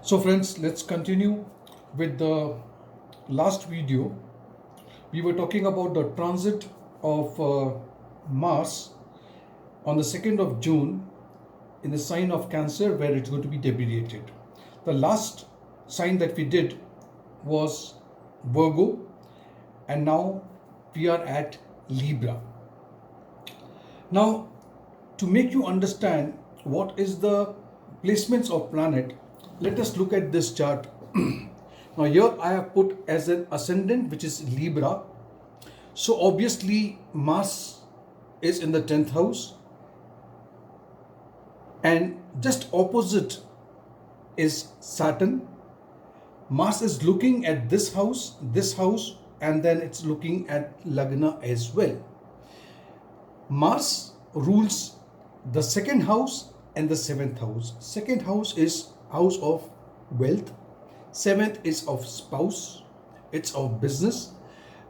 So friends, let's continue with the last video. We were talking about the transit of Mars on the 2nd of June in the sign of Cancer, where it's going to be debilitated. The last sign that we did was Virgo, and now we are at Libra. Now, to make you understand what is the placements of planet, let us look at this chart. Now here I have put as an ascendant, which is Libra. So obviously Mars is in the 10th house, and just opposite is Saturn. Mars is looking at this house, and then it's looking at Lagna as well. Mars rules the 2nd house and the 7th house. 2nd house is house of wealth. 7th is of spouse. It's of business.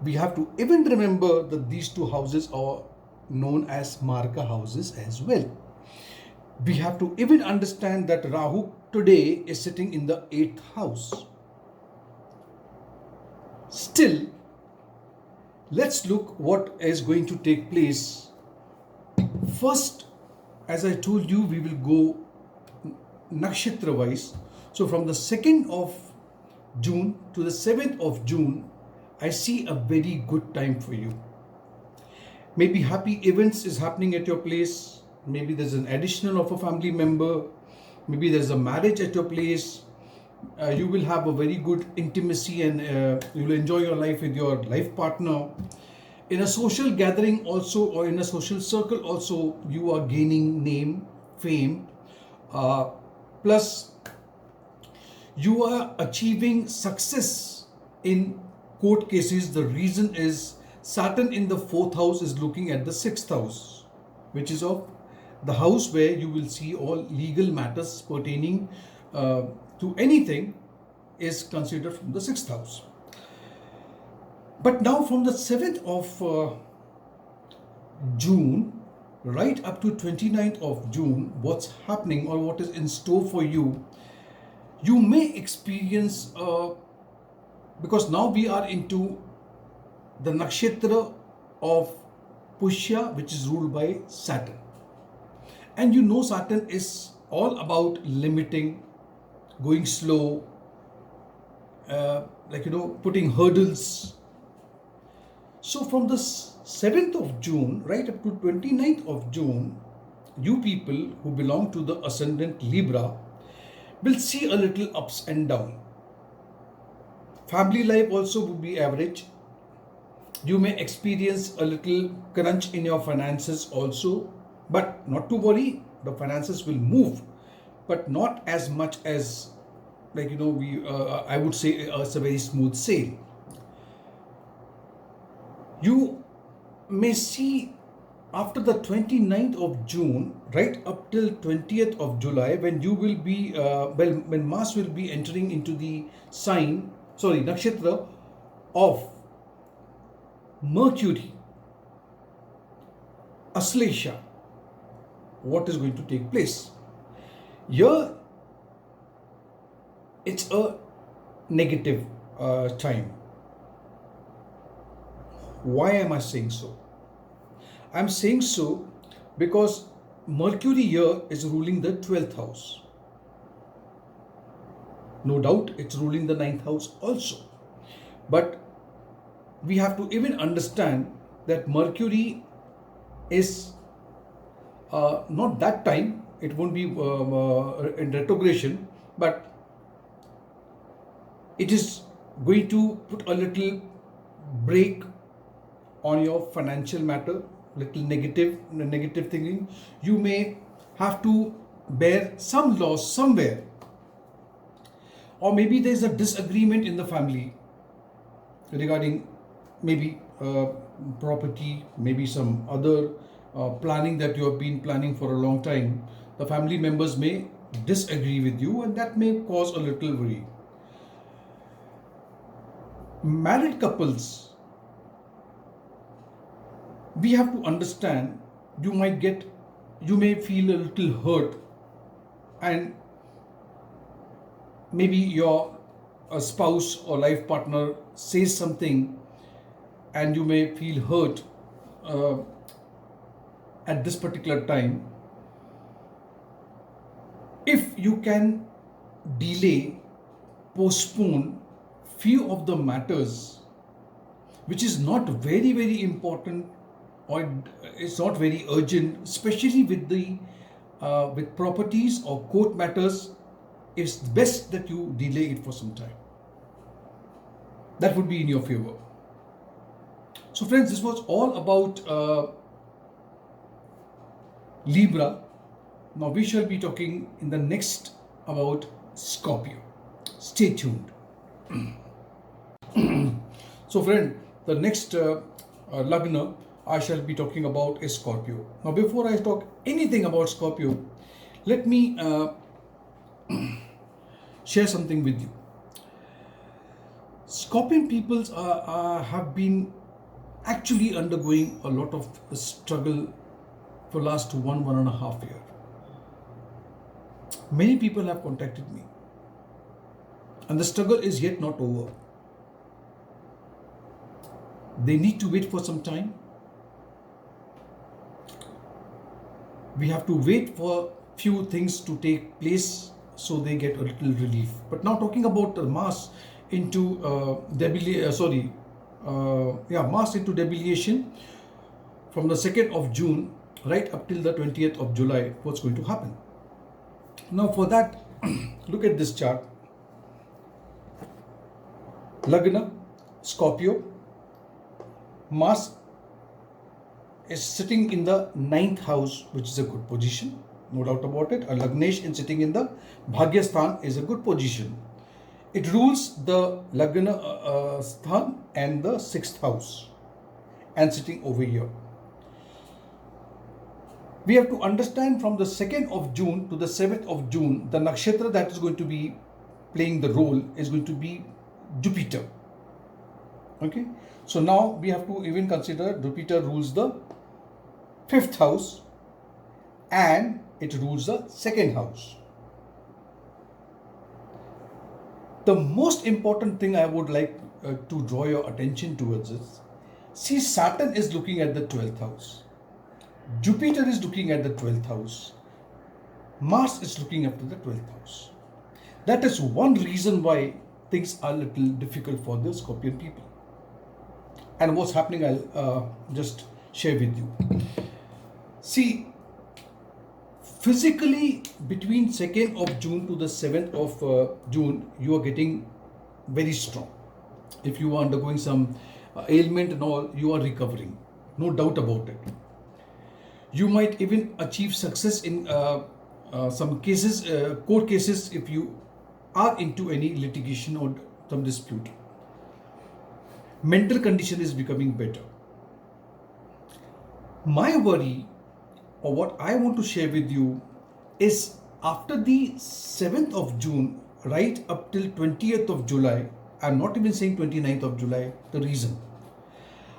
We have to even remember that these two houses are known as Marka houses as well. We have to even understand that Rahu today is sitting in the 8th house. Still, let's look what is going to take place. First, as I told you, we will go nakshatra wise. So from the 2nd of June to the 7th of June, I see a very good time for you. Maybe happy events is happening at your place. Maybe there's an additional of a family member. Maybe there's a marriage at your place. You will have a very good intimacy, and you will enjoy your life with your life partner. In a social gathering also, or in a social circle also, you are gaining name, fame, plus you are achieving success in court cases. The reason is Saturn in the 4th house is looking at the 6th house, which is of the house where you will see all legal matters pertaining to anything is considered from the 6th house. But now from the 7th of June right up to 29th of June, what's happening or what is in store for you, you may experience, because now we are into the nakshatra of Pushya, which is ruled by Saturn. And you know Saturn is all about limiting, going slow, putting hurdles. So from the 7th of June right up to 29th of June, you people who belong to the ascendant Libra will see a little ups and down. Family life also would be average. You may experience a little crunch in your finances also, but not to worry, the finances will move, but not as much as I would say it's a very smooth sail. You may see after the 29th of June right up till 20th of July, when you will be when Mars will be entering into the nakshatra of Mercury, Aslesha, what is going to take place. Here it's a negative time. Why am I saying so? I'm saying so because Mercury here is ruling the 12th house. No doubt it's ruling the 9th house also. But we have to even understand that Mercury is not that time, it won't be in retrogression, but it is going to put a little break on your financial matter, little negative thinking. You may have to bear some loss somewhere, or maybe there is a disagreement in the family regarding maybe property, maybe some other planning that you have been planning for a long time. The family members may disagree with you, and that may cause a little worry. Married couples, we have to understand, you may feel a little hurt, and maybe your spouse or life partner says something and you may feel hurt uh, at this particular time. If you can delay, postpone few of the matters which is not very important, or it's not very urgent, especially with the with properties or court matters, it's best that you delay it for some time. That would be in your favor. So friends, this was all about Libra. Now we shall be talking in the next about Scorpio. Stay tuned. So friend, the next Lagna I shall be talking about is Scorpio. Now before I talk anything about Scorpio, let me share something with you. Scorpion peoples have been actually undergoing a lot of struggle for last 1.5 years. Many people have contacted me and the struggle is yet not over. They need to wait for some time. We have to wait for few things to take place so they get a little relief. But now talking about the Mars into Mars into debilation from the 2nd of June right up till the 20th of July, what's going to happen? Now for that, look at this chart. Lagna, Scorpio, Mars is sitting in the 9th house, which is a good position, no doubt about it. A Lagnesh in sitting in the Bhagyasthan is a good position. It rules the Lagna Sthan and the 6th house and sitting over here. We have to understand from the 2nd of June to the 7th of June, the nakshatra that is going to be playing the role is going to be Jupiter. Okay, so now we have to even consider Jupiter rules the 5th house and it rules the 2nd house. The most important thing I would like to draw your attention towards is, see, Saturn is looking at the 12th house. Jupiter is looking at the 12th house. Mars is looking up to the 12th house. That is one reason why things are a little difficult for the Scorpion people. And what's happening, I'll just share with you. See, physically between 2nd of June to the 7th of June, you are getting very strong. If you are undergoing some ailment and all, you are recovering. No doubt about it. You might even achieve success in some cases, court cases, if you are into any litigation or some dispute. Mental condition is becoming better. My worry, or what I want to share with you, is after the 7th of June right up till 20th of July, I'm not even saying 29th of July, the reason.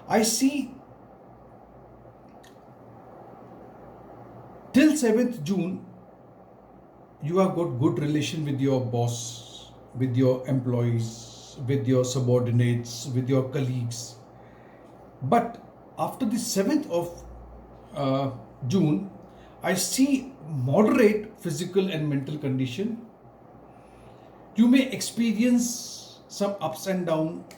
I see till 7th June, you have got good relation with your boss, with your employees, with your subordinates, with your colleagues. But after the 7th of June, I see moderate physical and mental condition. You may experience some ups and downs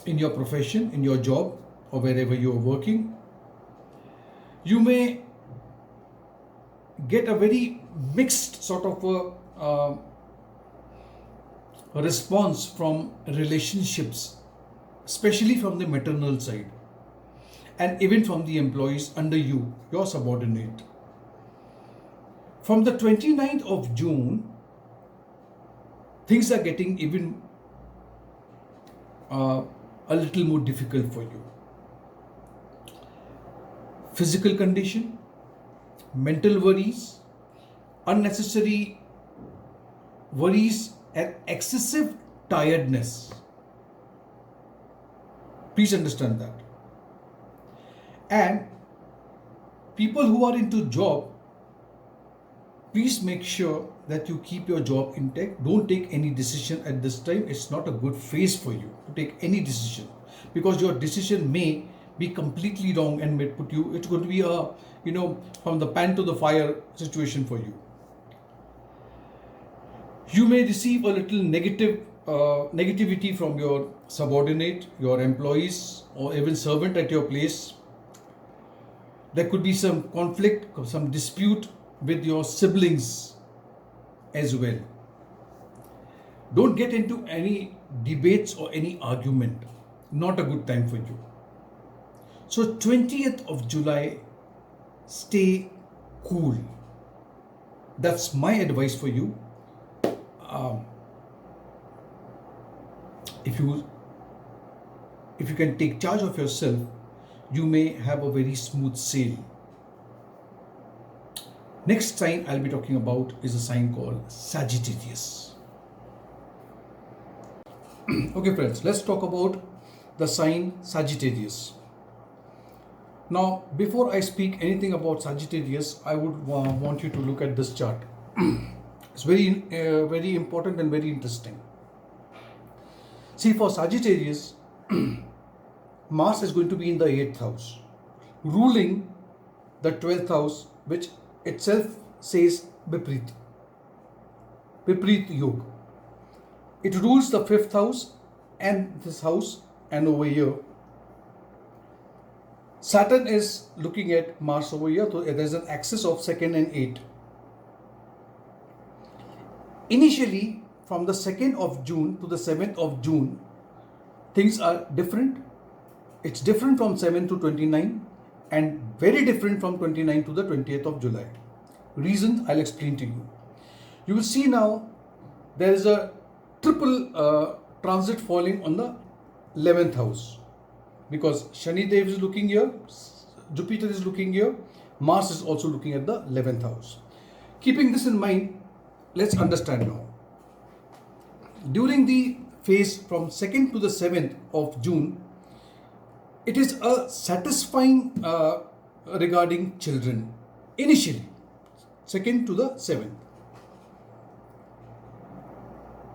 in your profession, in your job, or wherever you are working. You may get a very mixed sort of a response from relationships, especially from the maternal side, and even from the employees under you, your subordinate. From the 29th of June, things are getting even a little more difficult for you. Physical condition, mental worries, unnecessary worries, and excessive tiredness. Please understand that. And people who are into job, Please make sure that you keep your job intact. Don't take any decision at this time. It's not a good phase for you to take any decision, because your decision may be completely wrong and may put you, it's going to be a, from the pan to the fire situation for you. You may receive a little negativity from your subordinate, your employees, or even servant at your place. There could be some conflict, some dispute with your siblings as well. Don't get into any debates or any argument. Not a good time for you. So 20th of July, stay cool. That's my advice for you. If you can take charge of yourself, you may have a very smooth sail. Next sign I'll be talking about is a sign called Sagittarius. Okay friends, let's talk about the sign Sagittarius. Now, before I speak anything about Sagittarius, I would want you to look at this chart. It's very important and very interesting. See, for Sagittarius, Mars is going to be in the 8th house, ruling the 12th house, which itself says Vipreet Yoga. It rules the 5th house and this house, and over here Saturn is looking at Mars over here, so there's an axis of 2nd and 8. Initially, from the 2nd of June to the 7th of June, things are different. It's different from 7 to 29 and very different from 29 to the 20th of July. Reason I'll explain to you. You will see now there is a triple transit falling on the 11th house, because Shani Dev is looking here, Jupiter is looking here, Mars is also looking at the 11th house. Keeping this in mind, let's understand now. During the phase from 2nd to the 7th of June, it is a satisfying regarding children. Initially, 2nd to the 7th.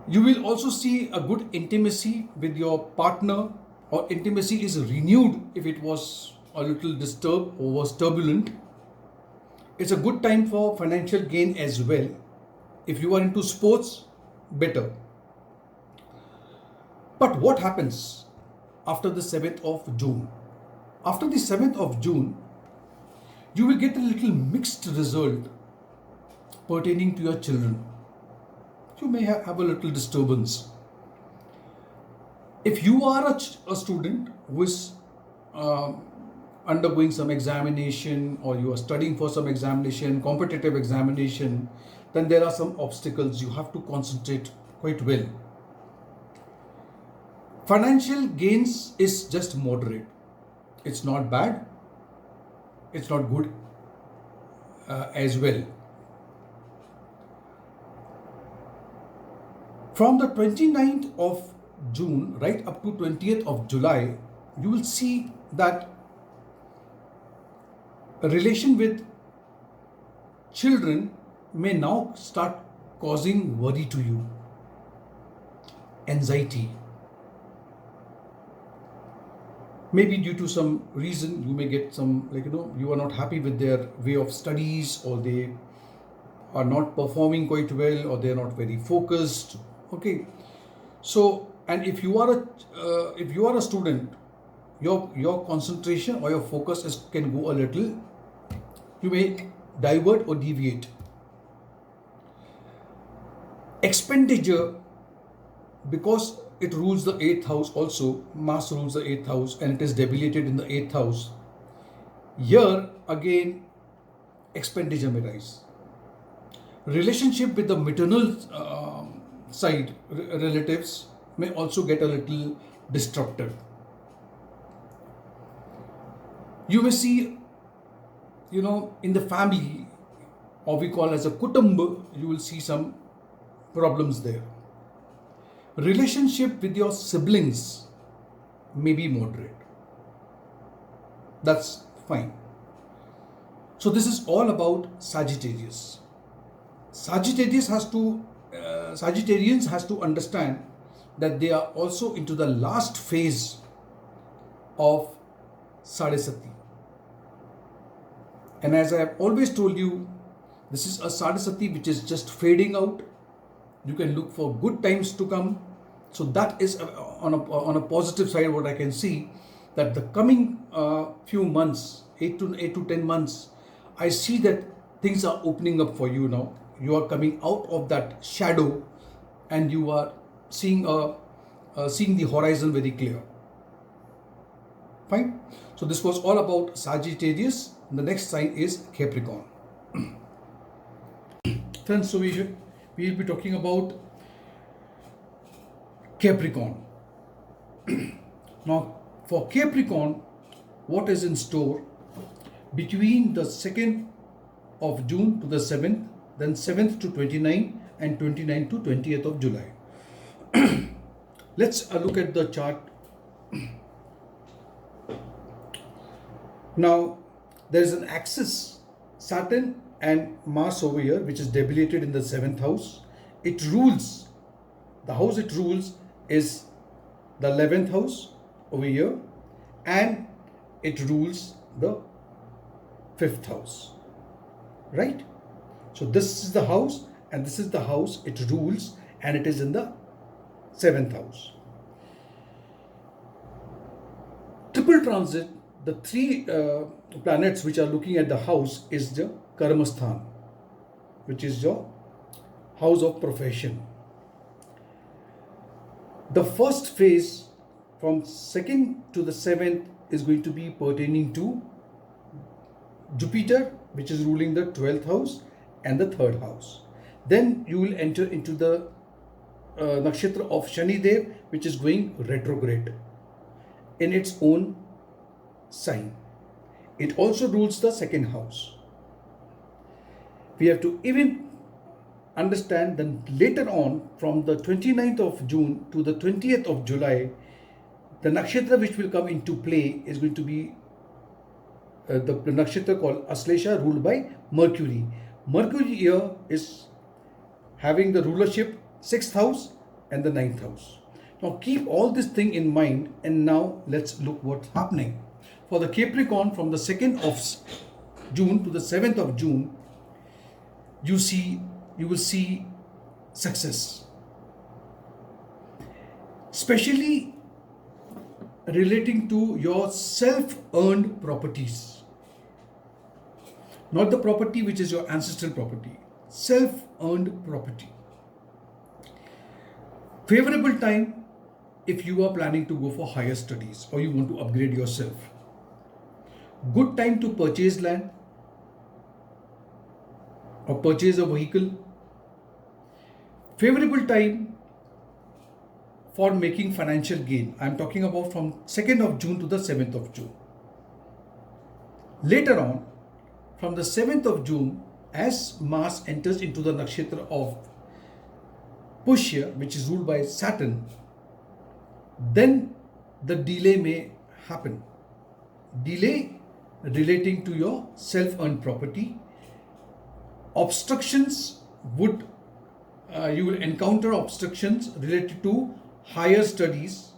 You will also see a good intimacy with your partner, or intimacy is renewed if it was a little disturbed or was turbulent. It's a good time for financial gain as well. If you are into sports, better. But what happens after the 7th of June? After the 7th of June, you will get a little mixed result pertaining to your children. You may have a little disturbance. If you are a student who is undergoing some examination, or you are studying for some examination, competitive examination, then there are some obstacles. You have to concentrate quite well. Financial gains is just moderate. It's not bad. It's not good as well. From the 29th of June right up to 20th of July, you will see that a relation with children may now start causing worry to you, anxiety. Maybe due to some reason, you may get some, you are not happy with their way of studies, or they are not performing quite well, or they are not very focused. Okay, so, and if you are a student, your concentration or your focus can go a little, you may divert or deviate. Expenditure, because it rules the 8th house also, Mars rules the 8th house, and it is debilitated in the 8th house. Here again, expenditure may rise. Relationship with the maternal side relatives may also get a little disrupted. You may see, in the family, or we call as a kutumb, you will see some problems there. Relationship with your siblings may be moderate. That's fine. So this is all about Sagittarius. Sagittarians has to understand that they are also into the last phase of Sadesati. And as I have always told you, this is a Sadesati which is just fading out. You can look for good times to come. So that is on a positive side what I can see, that the coming few months, 8 to 10 months, I see that things are opening up for you now. You are coming out of that shadow and you are seeing the horizon very clear. Fine. So this was all about Sagittarius. The next sign is Capricorn. Friends, so we will be talking about Capricorn. Now, for Capricorn, what is in store between the 2nd of June to the 7th, then 7th to 29, and 29 to 20th of July. Let's look at the chart. Now, there is an axis, Saturn and Mars over here, which is debilitated in the 7th house. It rules, the house it rules is the 11th house over here, and it rules the 5th house, right? So this is the house and this is the house it rules, and it is in the 7th house. Triple transit, the three planets which are looking at the house is the Karmasthan, which is your house of profession. The first phase from 2nd to the 7th is going to be pertaining to Jupiter, which is ruling the 12th house and the 3rd house. Then you will enter into the nakshatra of Shani Dev, which is going retrograde in its own sign. It also rules the 2nd house. We have to even understand that later on, from the 29th of June to the 20th of July, the nakshatra which will come into play is going to be the nakshatra called Aslesha, ruled by Mercury. Mercury here is having the rulership 6th house and the 9th house. Now keep all this thing in mind, and now let's look what's happening. For the Capricorn, from the 2nd of June to the 7th of June, you will see success, especially relating to your self-earned properties. Not the property which is your ancestral property, self-earned property. Favorable time if you are planning to go for higher studies or you want to upgrade yourself. Good time to purchase land or purchase a vehicle. Favorable time for making financial gain. I am talking about from 2nd of June to the 7th of June. Later on, from the 7th of June, as Mars enters into the nakshatra of Pushya, which is ruled by Saturn, then the delay may happen. Delay relating to your self-earned property. Obstructions would, you will encounter obstructions related to higher studies,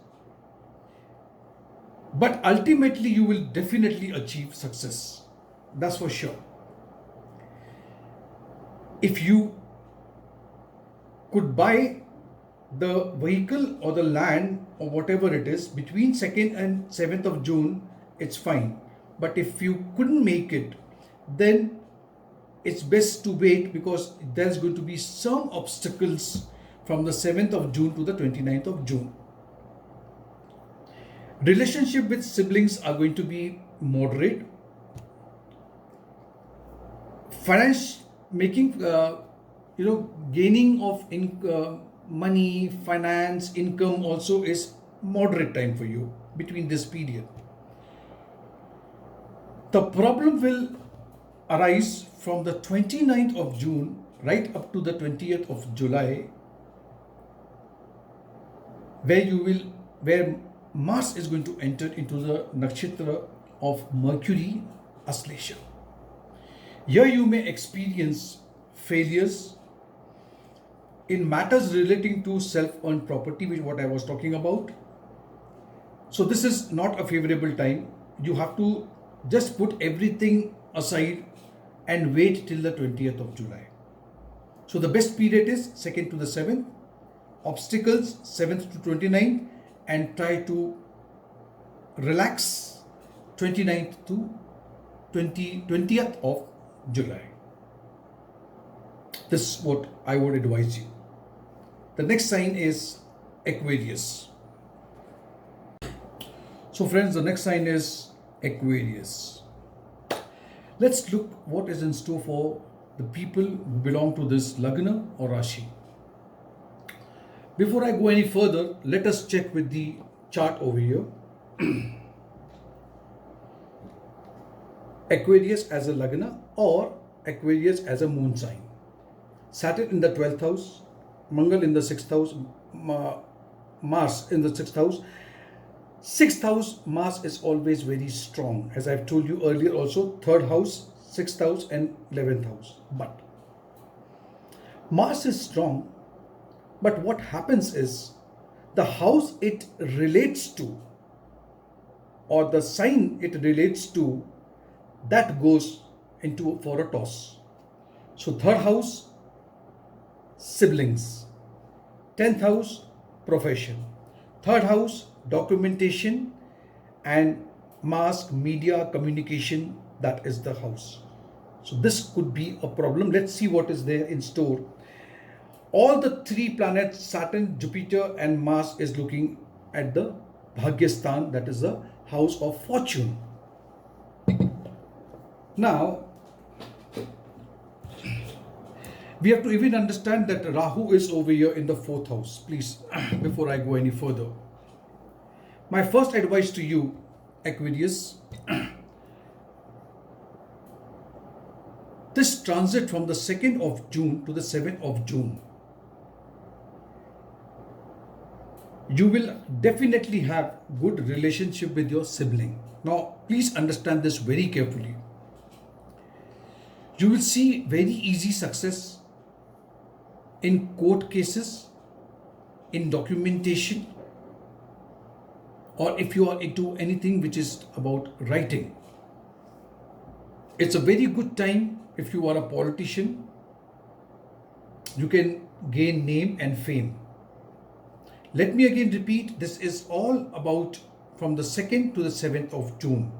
but ultimately you will definitely achieve success. That's for sure. If you could buy the vehicle or the land or whatever it is between 2nd and 7th of June, it's fine. But if you couldn't make it, then it's best to wait, because there's going to be some obstacles from the 7th of June to the 29th of June. Relationship with siblings are going to be moderate. Finance, making, gaining of money, finance, income also is moderate time for you between this period. The problem will arise from the 29th of June right up to the 20th of July, where Mars is going to enter into the nakshatra of Mercury, Aslesha. Here you may experience failures in matters relating to self-earned property, which what I was talking about. So this is not a favorable time. You have to just put everything aside and wait till the 20th of July. So the best period is 2nd to the 7th, obstacles 7th to 29th, and try to relax 29th to 20th of July. This is what I would advise you. The next sign is Aquarius. So friends, the next sign is Aquarius. Let's look what is in store for the people who belong to this Lagna or Rashi. Before I go any further, let us check with the chart over here. Aquarius as a Lagna or Aquarius as a moon sign. Saturn in the 12th house, Mangal in the 6th house, Mars in the 6th house. 6th house, Mars is always very strong. As I've told you earlier also, 3rd house, 6th house and 11th house. But Mars is strong, but what happens is the house it relates to or the sign it relates to, that goes into for a toss. So 3rd house, siblings. 10th house, profession. 3rd house, documentation and mass media communication, that is the house. So this could be a problem. Let's see what is there in store. All the 3 planets, Saturn, Jupiter and Mars, is looking at the Bhagyastan, that is the house of fortune. Now, we have to even understand that Rahu is over here in the 4th house. Please, before I go any further, my first advice to you, Aquarius, this transit from the 2nd of June to the 7th of June, you will definitely have good relationship with your sibling. Now, please understand this very carefully. You will see very easy success in court cases, in documentation, or if you are into anything which is about writing. It's a very good time if you are a politician. You can gain name and fame. Let me again repeat, this is all about from the 2nd to the 7th of June.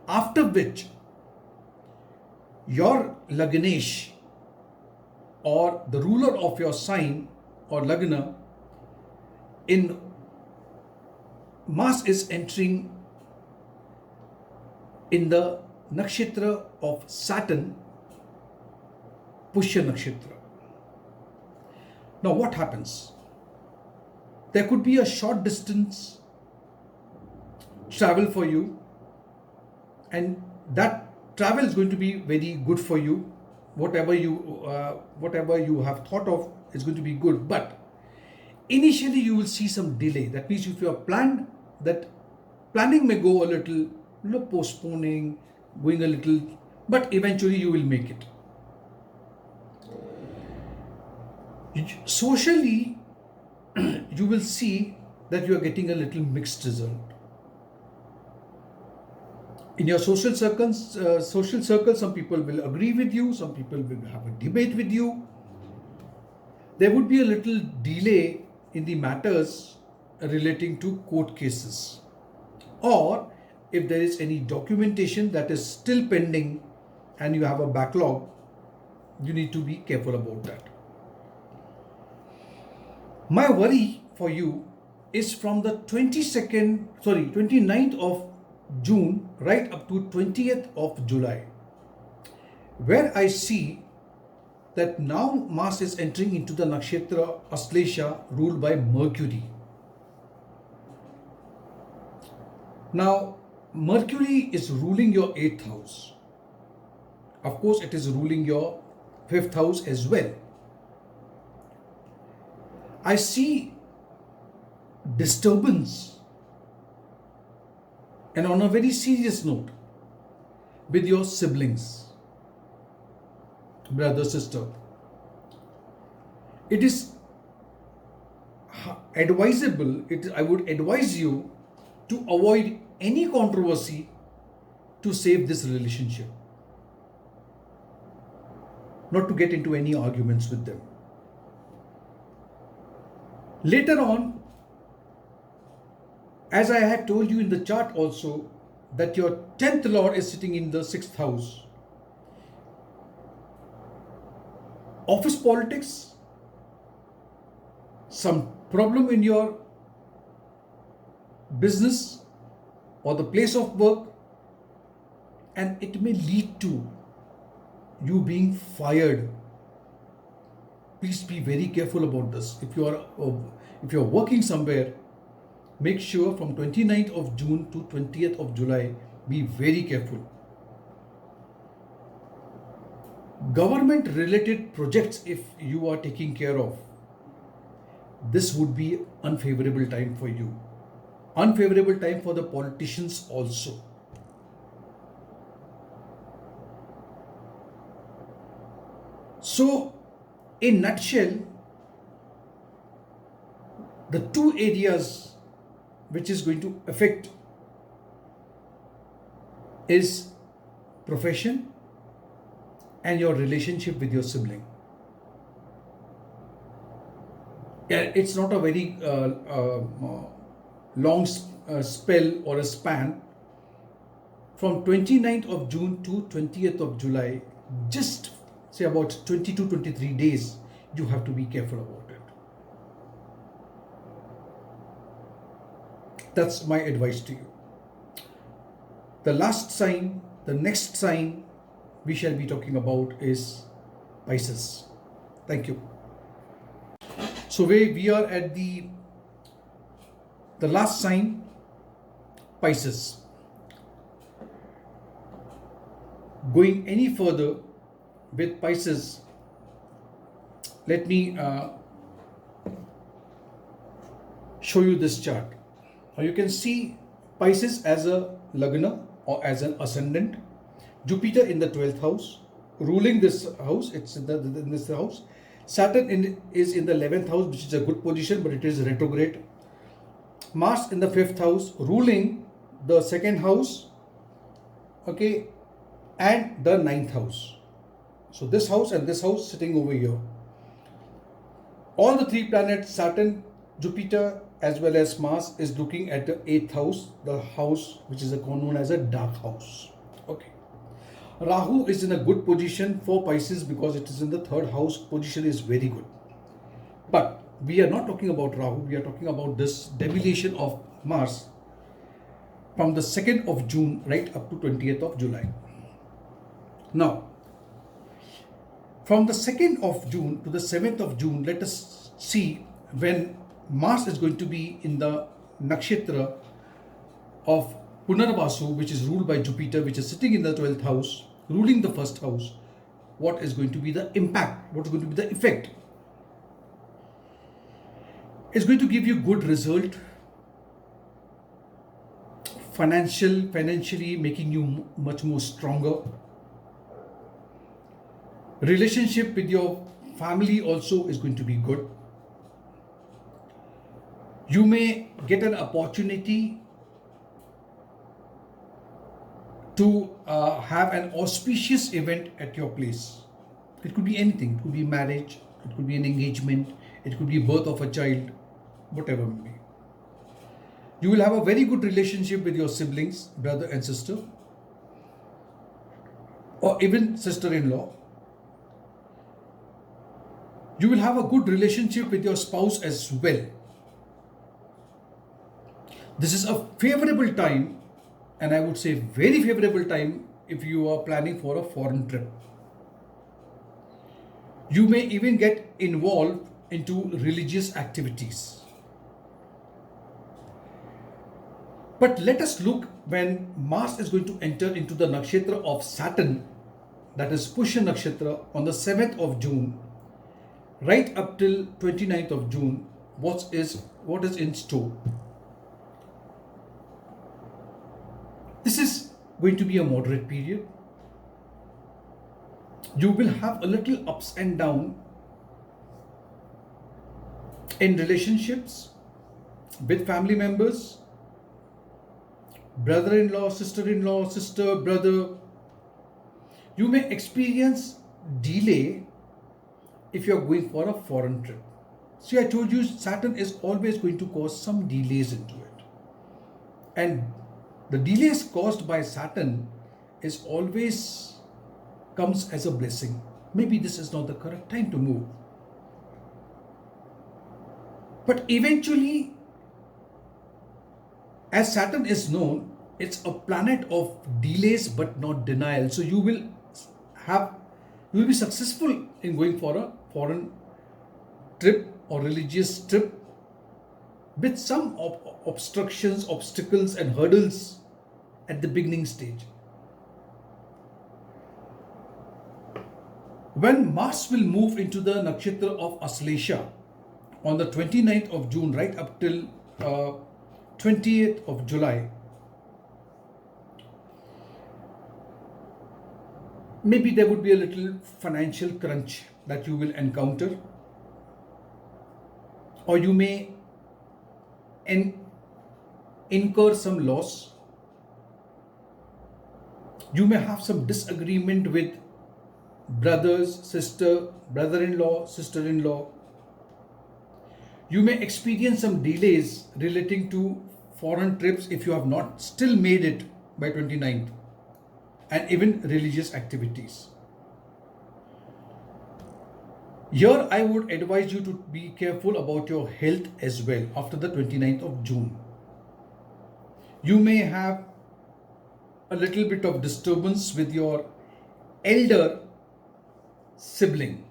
After which, your Lagnesh or the ruler of your sign or Lagna in Mars is entering in the nakshatra of Saturn, Pushya nakshatra. Now what happens? There could be a short distance travel for you, and that travel is going to be very good for you. Whatever you have thought of is going to be good, but initially you will see some delay. That means if you have planned, that planning may go a little, postponing, going a little, but eventually you will make it. Socially, you will see that you are getting a little mixed result. In your social circles, some people will agree with you, some people will have a debate with you. There would be a little delay in the matters relating to court cases, or if there is any documentation that is still pending and you have a backlog, you need to be careful about that. My worry for you is from the 29th of June right up to 20th of July, where I see that now Mars is entering into the nakshatra Aslesha ruled by Mercury. Now, Mercury is ruling your 8th house. Of course, it is ruling your 5th house as well. I see disturbance, and on a very serious note, with your siblings, brother, sister. it is advisable, I would advise you to avoid any controversy to save this relationship, not to get into any arguments with them. Later on, as I had told you in the chart also, that your 10th lord is sitting in the 6th house. Office politics, some problem in your business or the place of work, and it may lead to you being fired. Please be very careful about this. If you are working somewhere, make sure from 29th of June to 20th of July, be very careful. Government related projects, if you are taking care of, this would be unfavorable time for you. Unfavorable time for the politicians also. So, in nutshell, the two areas which is going to affect is profession and your relationship with your sibling. Yeah, it's not a very long spell or a span. From 29th of June to 20th of July, just say about 20 to 23 days, you have to be careful about it. That's my advice to you. The last sign, the next sign we shall be talking about is Pisces. Thank you. So we are at the last sign, Pisces. Going any further with Pisces, let me show you this chart. Now you can see Pisces as a Lagna or as an ascendant. Jupiter in the 12th house, ruling this house, it's in this house. Saturn is in the 11th house, which is a good position, but it is retrograde. Mars in the 5th house, ruling the 2nd house, okay, and the 9th house. So this house and this house sitting over here. All the three planets, Saturn, Jupiter, as well as Mars, is looking at the 8th house, the house which is known as a dark house. Okay. Rahu is in a good position for Pisces because it is in the 3rd house. Position is very good. But we are not talking about Rahu. We are talking about this debilation of Mars from the 2nd of June right up to 20th of July. Now, from the 2nd of June to the 7th of June, let us see when Mars is going to be in the nakshatra of Punarvasu, which is ruled by Jupiter, which is sitting in the 12th house, ruling the 1st house. What is going to be the impact? What is going to be the effect? It's going to give you good result, financially making you much more stronger. Relationship with your family also is going to be good. You may get an opportunity to have an auspicious event at your place. It could be anything. It could be marriage, it could be an engagement, it could be birth of a child, whatever it may be. You will have a very good relationship with your siblings, brother and sister, or even sister-in-law. You will have a good relationship with your spouse as well. This is a favorable time, and I would say very favorable time if you are planning for a foreign trip. You may even get involved into religious activities. But let us look when Mars is going to enter into the nakshatra of Saturn, that is Pushya nakshatra, on the 7th of June, right up till 29th of June, what is in store. This is going to be a moderate period. You will have a little ups and downs In relationships, with family members, brother-in-law, sister-in-law, sister, brother, you may experience delay if you are going for a foreign trip. See, I told you Saturn is always going to cause some delays into it. And the delays caused by Saturn is always comes as a blessing. Maybe this is not the correct time to move. But eventually, as Saturn is known, it's a planet of delays but not denial. So you will be successful in going for a foreign trip or religious trip with some obstructions, obstacles and hurdles at the beginning stage. When Mars will move into the nakshatra of Aslesha on the 29th of June right up till 20th of July, maybe there would be a little financial crunch that you will encounter, or you may incur some loss. You may have some disagreement with brothers, sister, brother-in-law, sister-in-law. You may experience some delays relating to foreign trips if you have not still made it by 29th, and even religious activities. Here I would advise you to be careful about your health as well after the 29th of June. You may have a little bit of disturbance with your elder sibling.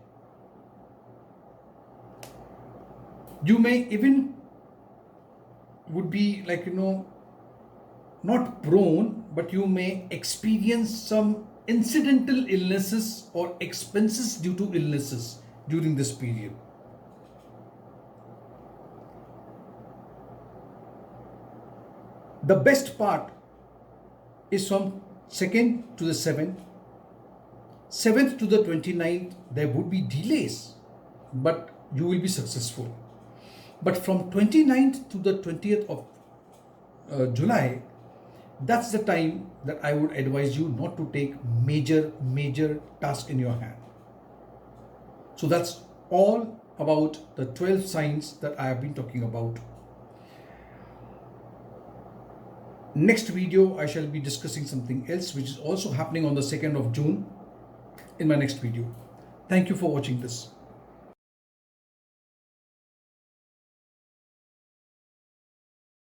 You may even would be not prone, but you may experience some incidental illnesses or expenses due to illnesses during this period. The best part is from 2nd to the 7th. 7th to the 29th, there would be delays, but you will be successful. But from 29th to the 20th of July, that's the time that I would advise you not to take major task in your hand. So that's all about the 12 signs that I have been talking about. Next video, I shall be discussing something else which is also happening on the 2nd of June in my next video. Thank you for watching this.